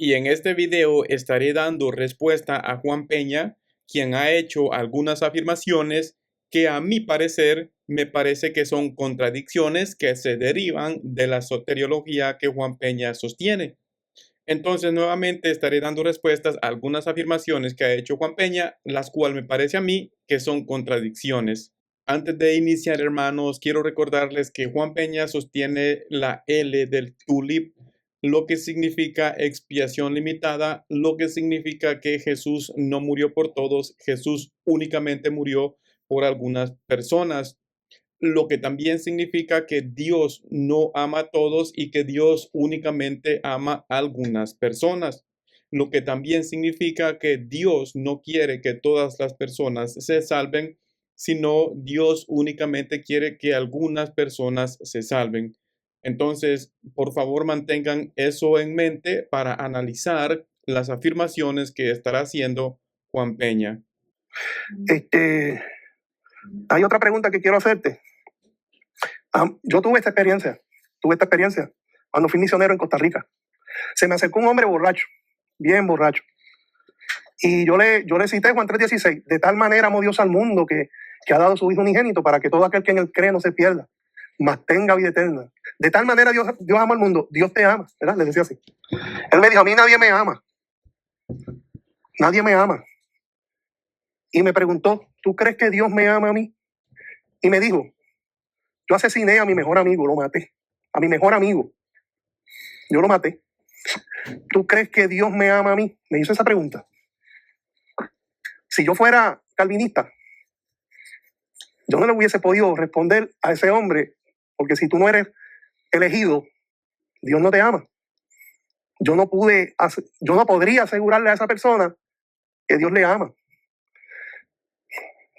y en este video estaré dando respuesta a Juan Peña, quien ha hecho algunas afirmaciones que a mi parecer me parece que son contradicciones que se derivan de la soteriología que Juan Peña sostiene. Entonces, nuevamente estaré dando respuestas a algunas afirmaciones que ha hecho Juan Peña, las cuales me parece a mí que son contradicciones. Antes de iniciar, hermanos, quiero recordarles que Juan Peña sostiene la L del tulip, lo que significa expiación limitada, lo que significa que Jesús no murió por todos, Jesús únicamente murió por algunas personas, lo que también significa que Dios no ama a todos y que Dios únicamente ama a algunas personas, lo que también significa que Dios no quiere que todas las personas se salven, sino Dios únicamente quiere que algunas personas se salven. Entonces, por favor, mantengan eso en mente para analizar las afirmaciones que estará haciendo Juan Peña. Hay otra pregunta que quiero hacerte. Yo tuve esta experiencia cuando fui misionero en Costa Rica. Se me acercó un hombre borracho, bien borracho. Y yo le cité Juan 3:16. De tal manera amó Dios al mundo que ha dado su Hijo unigénito para que todo aquel que en él cree no se pierda, mas tenga vida eterna. De tal manera Dios ama al mundo. Dios te ama, ¿verdad? Le decía así. Él me dijo, a mí nadie me ama. Nadie me ama. Y me preguntó, ¿tú crees que Dios me ama a mí? Y me dijo, yo asesiné a mi mejor amigo, lo maté. A mi mejor amigo. Yo lo maté. ¿Tú crees que Dios me ama a mí? Me hizo esa pregunta. Si yo fuera calvinista, yo no le hubiese podido responder a ese hombre, porque si tú no eres elegido, Dios no te ama. Yo no podría asegurarle a esa persona que Dios le ama.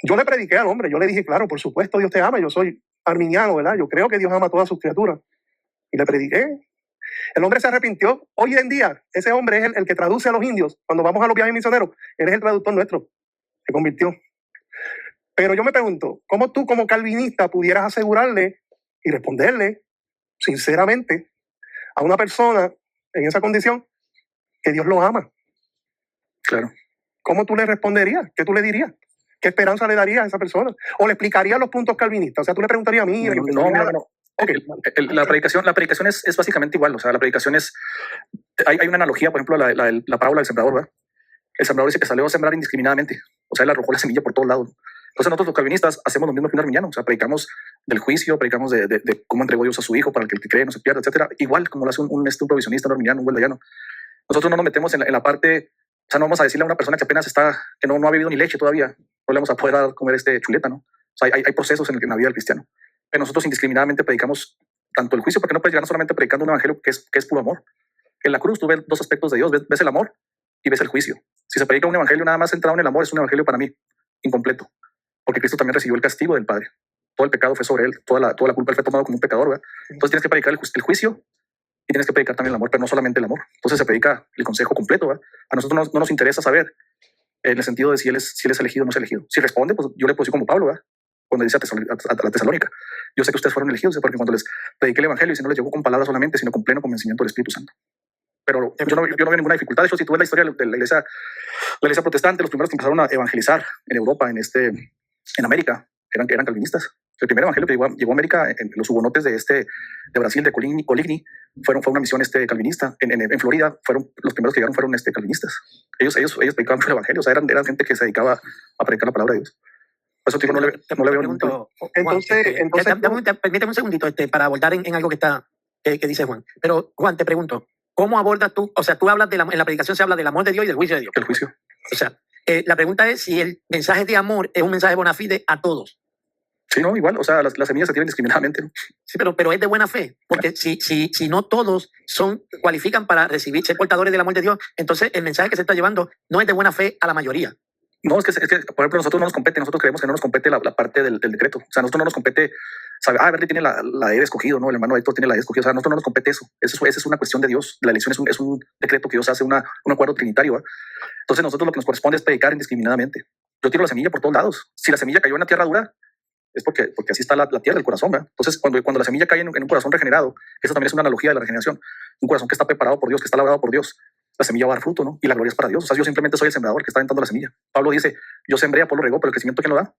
Yo le prediqué al hombre, yo le dije, claro, por supuesto Dios te ama, yo soy arminiano, ¿verdad? Yo creo que Dios ama a todas sus criaturas. Y le prediqué. El hombre se arrepintió. Hoy en día, ese hombre es el que traduce a los indios. Cuando vamos a los viajes misioneros, él es el traductor nuestro. Se convirtió. Pero yo me pregunto, ¿cómo tú como calvinista pudieras asegurarle y responderle sinceramente a una persona en esa condición que Dios lo ama? Claro. ¿Cómo tú le responderías? ¿Qué tú le dirías? ¿Qué esperanza le darías a esa persona? ¿O le explicarías los puntos calvinistas? O sea, tú le preguntarías a mí. No. Okay. La predicación es básicamente igual. O sea, la predicación es... Hay una analogía, por ejemplo, la parábola del sembrador, ¿verdad? El sembrador dice que salió a sembrar indiscriminadamente. O sea, él arrojó la semilla por todos lados. Entonces nosotros los calvinistas hacemos lo mismo que un arminiano. O sea, predicamos del juicio, predicamos de cómo entregó Dios a su hijo para que el que cree no se pierda, etcétera. Igual como lo hace un provisionista, un arminiano, un hueldayano. Nosotros no nos metemos en la parte... O sea, no vamos a decirle a una persona que apenas que no ha bebido ni leche todavía, no le vamos a poder dar comer chuleta, ¿no? O sea, hay procesos en la vida del cristiano. Pero nosotros indiscriminadamente predicamos tanto el juicio, porque no puedes llegar solamente predicando un evangelio que es puro amor. En la cruz tú ves dos aspectos de Dios, ves el amor y ves el juicio. Si se predica un evangelio nada más centrado en el amor, es un evangelio para mí incompleto, porque Cristo también recibió el castigo del Padre. Todo el pecado fue sobre él, toda la culpa él fue tomado como un pecador, ¿verdad? Entonces tienes que predicar el juicio y tienes que predicar también el amor, pero no solamente el amor. Entonces se predica el consejo completo, ¿verdad? A nosotros no nos interesa saber en el sentido de si él es elegido o no es elegido. Si responde, pues yo le puedo decir como Pablo, ¿verdad? Cuando dice a la Tesalónica, yo sé que ustedes fueron elegidos, porque cuando les prediqué el evangelio, y no les llegó con palabras solamente, sino con pleno convencimiento del Espíritu Santo. Pero yo no veo ninguna dificultad. De hecho, si tú ves la historia de la iglesia protestante, los primeros que empezaron a evangelizar en Europa, en América, eran calvinistas. El primer evangelio que llegó a América, en los hugonotes de Brasil, de Coligny, fue una misión calvinista. En Florida, los primeros que llegaron fueron calvinistas. Ellos predicaban mucho el evangelio, o sea, eran gente que se dedicaba a predicar la palabra de Dios. Por eso digo, no le veo ningún problema. Permíteme un segundito para abordar en algo que dice Juan. Pero, Juan, te pregunto, ¿cómo abordas tú? O sea, tú hablas en la predicación se habla del amor de Dios y del juicio de Dios. El juicio. O sea, la pregunta es si el mensaje de amor es un mensaje bona fide a todos. Sí, no, igual, o sea, las semillas se tiran indiscriminadamente, ¿no? Sí, pero es de buena fe, porque si no todos cualifican para ser portadores del amor de Dios, entonces el mensaje que se está llevando no es de buena fe a la mayoría. No, es que por ejemplo, nosotros no nos compete, nosotros creemos que no nos compete la parte del decreto. O sea, a nosotros no nos compete saber, Bernie tiene la E de escogido, ¿no? El hermano Héctor tiene la E de escogido. O sea, a nosotros no nos compete eso. Esa es una cuestión de Dios. La elección es un decreto que Dios hace, un acuerdo trinitario, ¿eh? Entonces, nosotros lo que nos corresponde es predicar indiscriminadamente. Yo tiro la semilla por todos lados. Si la semilla cayó en la tierra dura, es porque así está la tierra, el corazón, ¿verdad? Entonces, cuando la semilla cae en un corazón regenerado, eso también es una analogía de la regeneración. Un corazón que está preparado por Dios, que está labrado por Dios. la semilla va a dar fruto, ¿no? Y la gloria es para Dios. O sea, yo simplemente soy el sembrador que está aventando la semilla. Pablo dice, yo sembré, Apolo regó, pero el crecimiento, ¿quién lo da?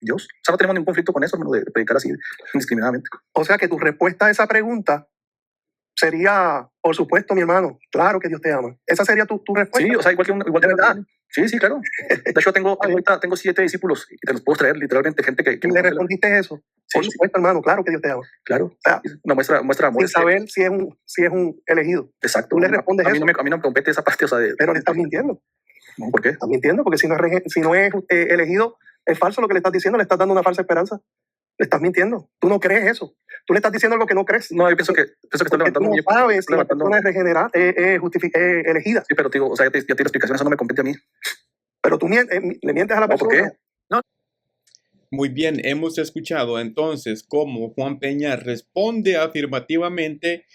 Dios. O sea, no tenemos ningún conflicto con eso, hermano, de predicar así indiscriminadamente. O sea que tu respuesta a esa pregunta sería, por supuesto, mi hermano, claro que Dios te ama. Esa sería tu respuesta. Sí, o sea, igual que ¿De verdad? Sí, sí, claro. De hecho, ahorita tengo 7 discípulos y te los puedo traer literalmente, gente que ¿Y le respondiste eso? Sí, Por supuesto, hermano, claro que Dior te ama. claro. O sea, Una muestra amor. sin saber si es un elegido. Exacto. Tú le respondes a mí eso. no me compete esa parte, o sea, Pero le estás mintiendo. No, ¿por qué? Estás mintiendo porque si no es elegido, es falso lo que le estás diciendo, le estás dando una falsa esperanza. Le estás mintiendo. Tú no crees eso. Tú le estás diciendo algo que no crees. No, yo pienso que estás Porque levantando tú no sabes si la persona es regenerada, elegida. Sí, pero te digo, o sea, ya te di la explicación, eso no me compete a mí. Pero tú le mientes a la No, ¿por persona. qué? Muy bien, hemos escuchado entonces cómo Juan Peña responde afirmativamente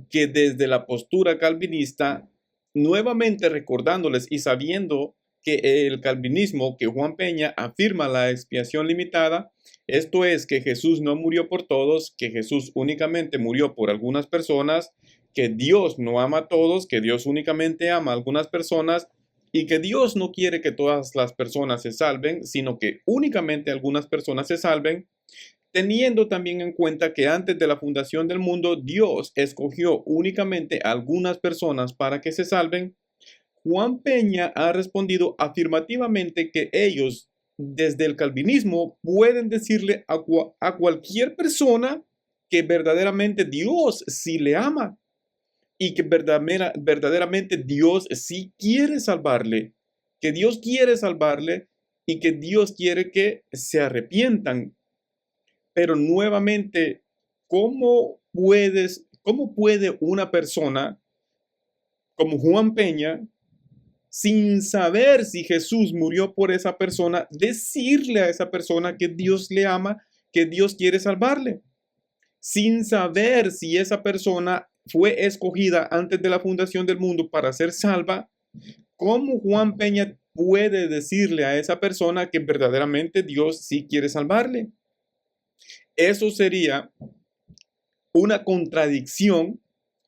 que desde la postura calvinista, nuevamente recordándoles y sabiendo que el calvinismo, que Juan Peña afirma la expiación limitada, esto es que Jesús no murió por todos, que Jesús únicamente murió por algunas personas, que Dios no ama a todos, que Dios únicamente ama a algunas personas, y que Dios no quiere que todas las personas se salven, sino que únicamente algunas personas se salven, teniendo también en cuenta que antes de la fundación del mundo Dios escogió únicamente a algunas personas para que se salven. Juan Peña ha respondido afirmativamente que ellos, desde el calvinismo, pueden decirle a cualquier persona que verdaderamente Dios sí le ama y que verdaderamente Dios sí quiere salvarle, que Dios quiere salvarle y que Dios quiere que se arrepientan. Pero nuevamente, cómo puede una persona como Juan Peña, sin saber si Jesús murió por esa persona, decirle a esa persona que Dios le ama, que Dios quiere salvarle? Sin saber si esa persona fue escogida antes de la fundación del mundo para ser salva, ¿cómo Juan Peña puede decirle a esa persona que verdaderamente Dios sí quiere salvarle? Eso sería una contradicción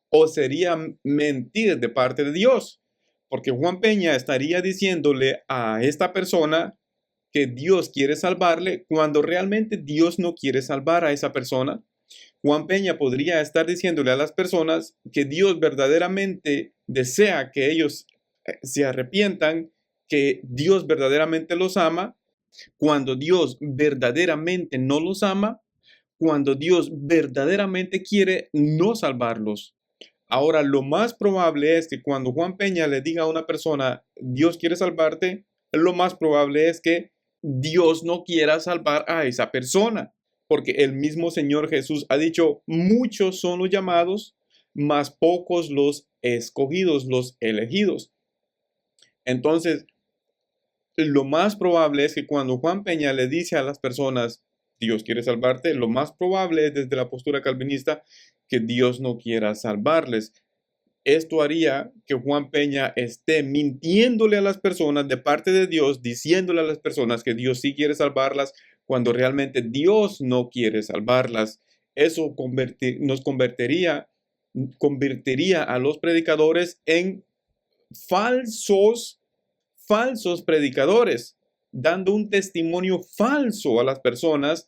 o sería mentir de parte de Dios, porque Juan Peña estaría diciéndole a esta persona que Dios quiere salvarle cuando realmente Dios no quiere salvar a esa persona. Juan Peña podría estar diciéndole a las personas que Dios verdaderamente desea que ellos se arrepientan, que Dios verdaderamente los ama, cuando Dios verdaderamente no los ama, cuando Dios verdaderamente quiere no salvarlos. Ahora, lo más probable es que cuando Juan Peña le diga a una persona, Dios quiere salvarte, lo más probable es que Dios no quiera salvar a esa persona, porque el mismo Señor Jesús ha dicho, muchos son los llamados, mas pocos los escogidos, los elegidos. Entonces, lo más probable es que cuando Juan Peña le dice a las personas, Dios quiere salvarte, lo más probable es desde la postura calvinista que Dios no quiera salvarles. Esto haría que Juan Peña esté mintiéndole a las personas de parte de Dios, diciéndole a las personas que Dios sí quiere salvarlas, cuando realmente Dios no quiere salvarlas. Eso nos convertiría a los predicadores en falsos predicadores, dando un testimonio falso a las personas,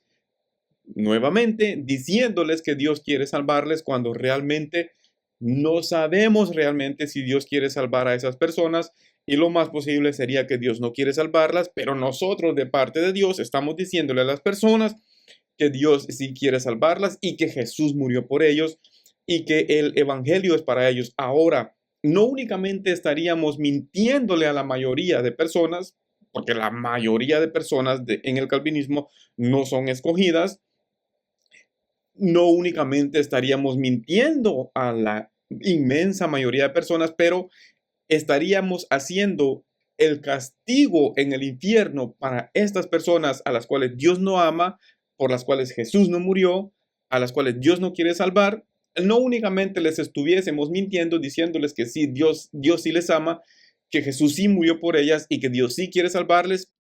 nuevamente diciéndoles que Dios quiere salvarles cuando realmente no sabemos realmente si Dios quiere salvar a esas personas, y lo más posible sería que Dios no quiere salvarlas, pero nosotros de parte de Dios estamos diciéndole a las personas que Dios sí quiere salvarlas y que Jesús murió por ellos y que el evangelio es para ellos. Ahora, no únicamente estaríamos mintiéndole a la mayoría de personas, porque la mayoría de personas en el calvinismo no son escogidas, no únicamente estaríamos mintiendo a la inmensa mayoría de personas, pero estaríamos haciendo el castigo en el infierno para estas personas a las cuales Dios no ama, por las cuales Jesús no murió, a las cuales Dios no quiere salvar. No únicamente les estuviésemos mintiendo diciéndoles que sí, Dios sí les ama, que Jesús sí murió por ellas y que Dios sí quiere salvarles,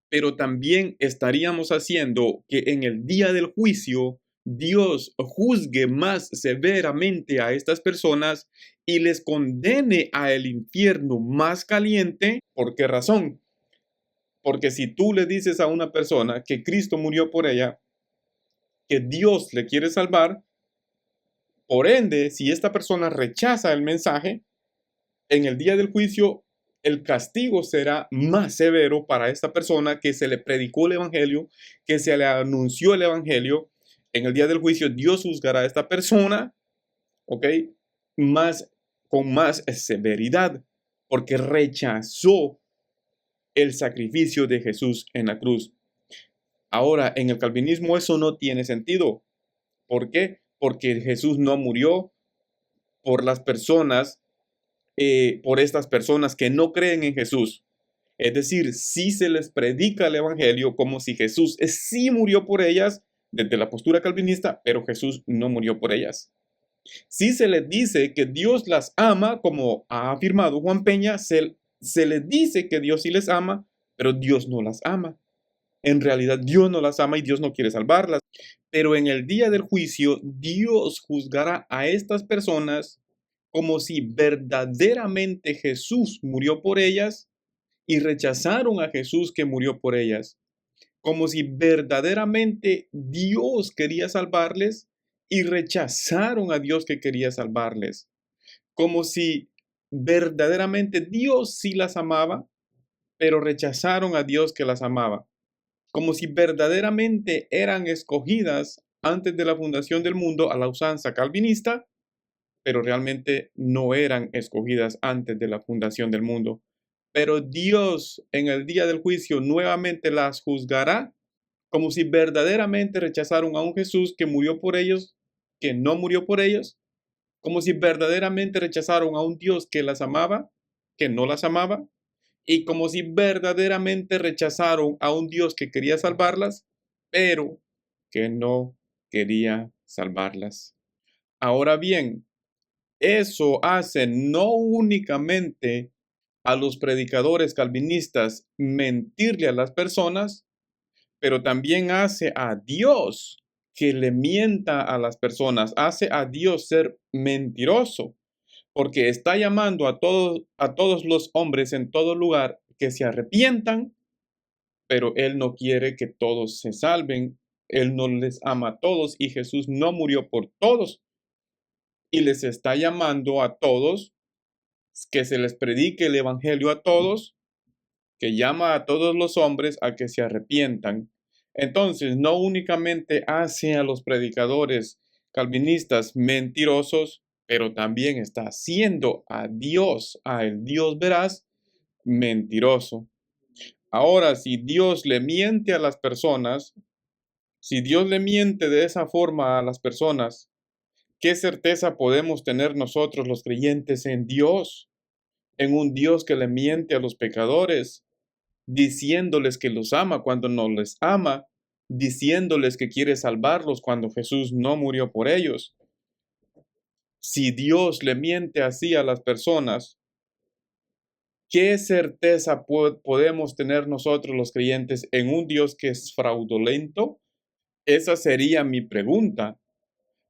pero también estaríamos haciendo que en el día del juicio Dios juzgue más severamente a estas personas y les condene a el infierno más caliente. ¿Por qué razón? Porque si tú le dices a una persona que Cristo murió por ella, que Dios le quiere salvar, por ende, si esta persona rechaza el mensaje, en el día del juicio, el castigo será más severo para esta persona que se le predicó el evangelio, que se le anunció el evangelio. En el día del juicio, Dios juzgará a esta persona, ¿ok? Con más severidad, porque rechazó el sacrificio de Jesús en la cruz. Ahora, en el calvinismo eso no tiene sentido. ¿Por qué? Porque Jesús no murió por las personas, por estas personas que no creen en Jesús. Es decir, si se les predica el evangelio como si Jesús sí murió por ellas desde la postura calvinista, pero Jesús no murió por ellas. Si se les dice que Dios las ama, como ha afirmado Juan Peña, se les dice que Dios sí les ama, pero Dios no las ama. En realidad Dios no las ama y Dios no quiere salvarlas. Pero en el día del juicio, Dios juzgará a estas personas como si verdaderamente Jesús murió por ellas y rechazaron a Jesús que murió por ellas. Como si verdaderamente Dios quería salvarles y rechazaron a Dios que quería salvarles. Como si verdaderamente Dios sí las amaba, pero rechazaron a Dios que las amaba. Como si verdaderamente eran escogidas antes de la fundación del mundo a la usanza calvinista, pero realmente no eran escogidas antes de la fundación del mundo. Pero Dios en el día del juicio nuevamente las juzgará como si verdaderamente rechazaron a un Jesús que murió por ellos, que no murió por ellos, como si verdaderamente rechazaron a un Dios que las amaba, que no las amaba, y como si verdaderamente rechazaron a un Dios que quería salvarlas, pero que no quería salvarlas. Ahora bien, eso hace no únicamente a los predicadores calvinistas mentirle a las personas, pero también hace a Dios que le mienta a las personas, hace a Dios ser mentiroso, porque está llamando a todos los hombres en todo lugar que se arrepientan, pero Él no quiere que todos se salven, Él no les ama a todos y Jesús no murió por todos. Y les está llamando a todos que se les predique el evangelio a todos, que llama a todos los hombres a que se arrepientan. Entonces, no únicamente hace a los predicadores calvinistas mentirosos, pero también está haciendo a Dios, a el Dios veraz, mentiroso. Ahora, si Dios le miente a las personas, si Dios le miente de esa forma a las personas, ¿qué certeza podemos tener nosotros los creyentes en Dios? En un Dios que le miente a los pecadores, diciéndoles que los ama cuando no les ama, diciéndoles que quiere salvarlos cuando Jesús no murió por ellos. Si Dios le miente así a las personas, ¿qué certeza podemos tener nosotros los creyentes en un Dios que es fraudulento? Esa sería mi pregunta.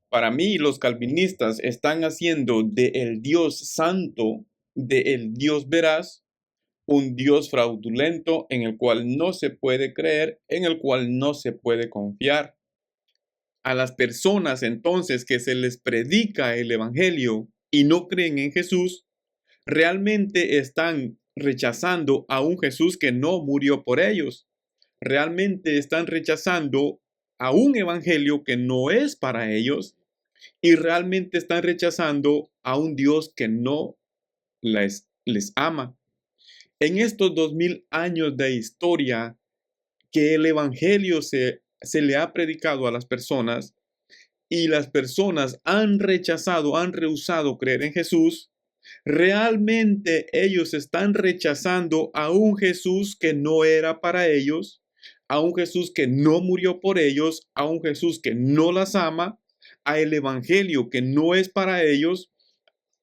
Para mí, los calvinistas están haciendo de el Dios santo, de el Dios veraz, un Dios fraudulento en el cual no se puede creer, en el cual no se puede confiar. A las personas entonces que se les predica el evangelio y no creen en Jesús, realmente están rechazando a un Jesús que no murió por ellos. Realmente están rechazando a un evangelio que no es para ellos y realmente están rechazando a un Dios que no les ama. En estos 2000 años de historia que el evangelio se le ha predicado a las personas y las personas han rechazado, han rehusado creer en Jesús, realmente ellos están rechazando a un Jesús que no era para ellos, a un Jesús que no murió por ellos, a un Jesús que no las ama, a el evangelio que no es para ellos,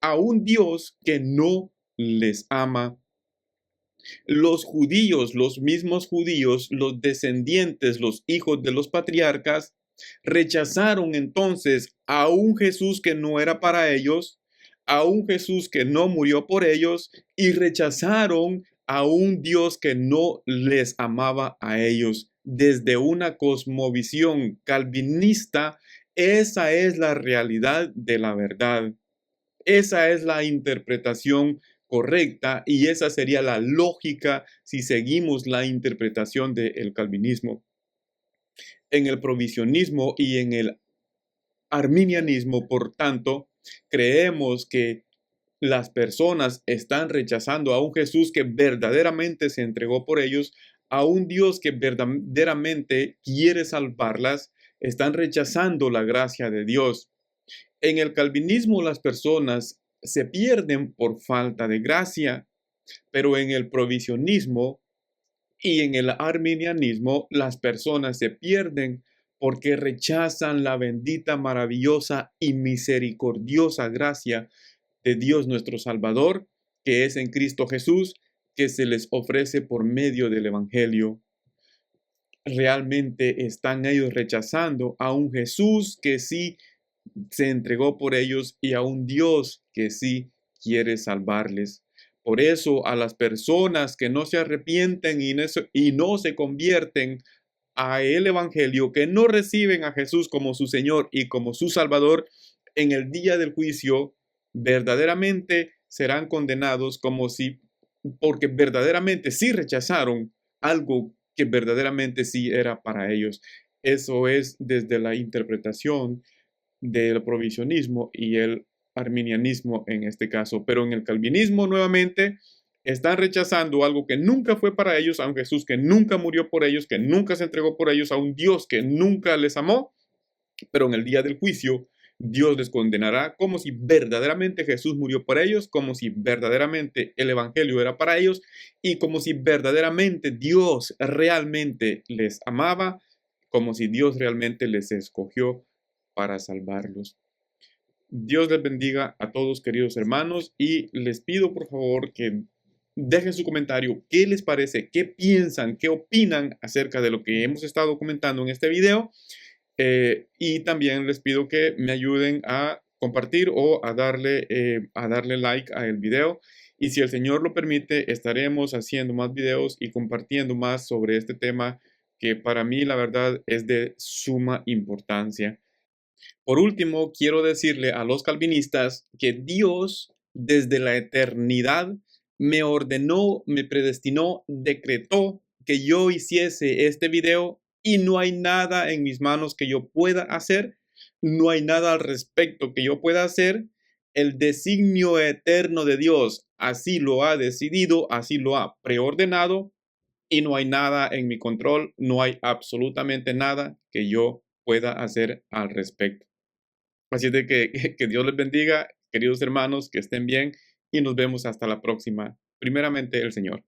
a un Dios que no les ama. Los judíos, los mismos judíos, los descendientes, los hijos de los patriarcas, rechazaron entonces a un Jesús que no era para ellos, a un Jesús que no murió por ellos y rechazaron a un Dios que no les amaba a ellos. Desde una cosmovisión calvinista, esa es la realidad de la verdad. Esa es la interpretación correcta y esa sería la lógica si seguimos la interpretación del calvinismo. En el provisionismo y en el arminianismo, por tanto, creemos que las personas están rechazando a un Jesús que verdaderamente se entregó por ellos, a un Dios que verdaderamente quiere salvarlas, están rechazando la gracia de Dios. En el calvinismo las personas se pierden por falta de gracia, pero en el provisionismo y en el arminianismo las personas se pierden porque rechazan la bendita, maravillosa y misericordiosa gracia de Dios nuestro Salvador, que es en Cristo Jesús, que se les ofrece por medio del Evangelio. Realmente están ellos rechazando a un Jesús que sí se entregó por ellos y a un Dios que sí quiere salvarles. Por eso a las personas que no se arrepienten y no se convierten a el Evangelio, que no reciben a Jesús como su Señor y como su Salvador, en el día del juicio, verdaderamente serán condenados porque verdaderamente sí rechazaron algo que verdaderamente sí era para ellos. Eso es desde la interpretación del provisionismo y el arminianismo en este caso. Pero en el calvinismo nuevamente están rechazando algo que nunca fue para ellos, a un Jesús que nunca murió por ellos, que nunca se entregó por ellos, a un Dios que nunca les amó, pero en el día del juicio Dios les condenará como si verdaderamente Jesús murió por ellos, como si verdaderamente el Evangelio era para ellos y como si verdaderamente Dios realmente les amaba, como si Dios realmente les escogió para salvarlos. Dios les bendiga a todos, queridos hermanos, y les pido por favor que dejen su comentario, qué les parece, qué piensan, qué opinan acerca de lo que hemos estado comentando en este video. Y también les pido que me ayuden a compartir o a darle like a el video. Y si el Señor lo permite, estaremos haciendo más videos y compartiendo más sobre este tema que para mí la verdad es de suma importancia. Por último, quiero decirle a los calvinistas que Dios desde la eternidad me ordenó, me predestinó, decretó que yo hiciese este video y no hay nada en mis manos que yo pueda hacer, no hay nada al respecto que yo pueda hacer. El designio eterno de Dios así lo ha decidido, así lo ha preordenado y no hay nada en mi control, no hay absolutamente nada que yo pueda hacer al respecto. Así de que, que Dios les bendiga, queridos hermanos, que estén bien y nos vemos hasta la próxima. Primeramente, el Señor.